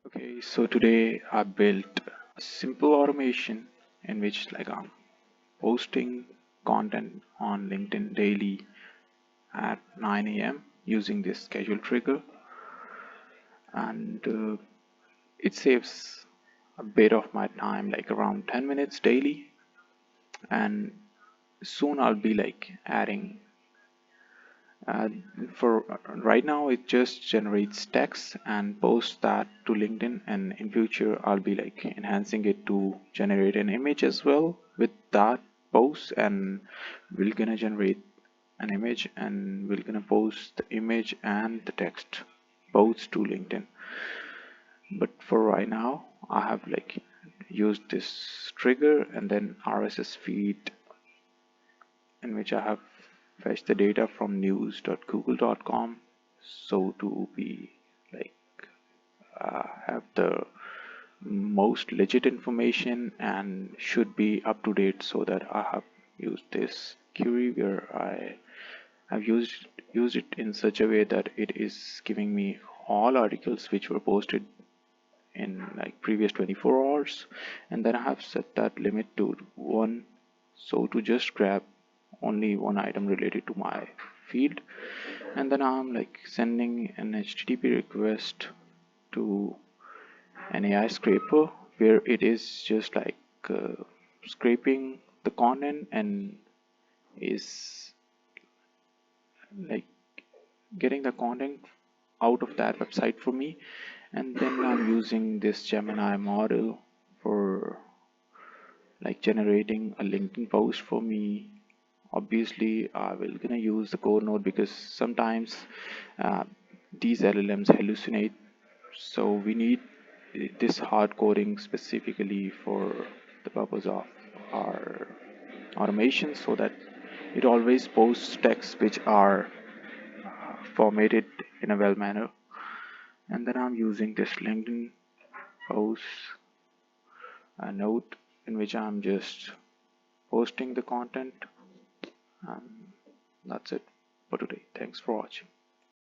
Okay, so today I built a simple automation in which I'm posting content on LinkedIn daily at 9 a.m. using this schedule trigger, and it saves a bit of my time, like around 10 minutes daily. And soon I'll be adding Uh, for right now, it just generates text and posts that to LinkedIn, and in future, I'll be enhancing it to generate an image as well with that post, and we're gonna generate an image and we're gonna post the image and the text both to LinkedIn. But for right now, I have used this trigger and then RSS feed in which I have fetched the data from news.google.com so to be like have the most legit information and should be up to date, so that I have used this query where I have used it in such a way that it is giving me all articles which were posted in previous 24 hours, and then I have set that limit to 1, so to just grab only one item related to my field, and then I'm sending an HTTP request to an AI scraper where it is just scraping the content and is like getting the content out of that website for me. And then I'm using this Gemini model for generating a LinkedIn post for me. Obviously I will gonna use the core node because sometimes uh, these LLMs hallucinate, so we need this hard coding specifically for the purpose of our automation, so that it always posts texts which are formatted in a well manner. And then I'm using this LinkedIn post a note in which I'm just posting the content. That's it for today. Thanks for watching.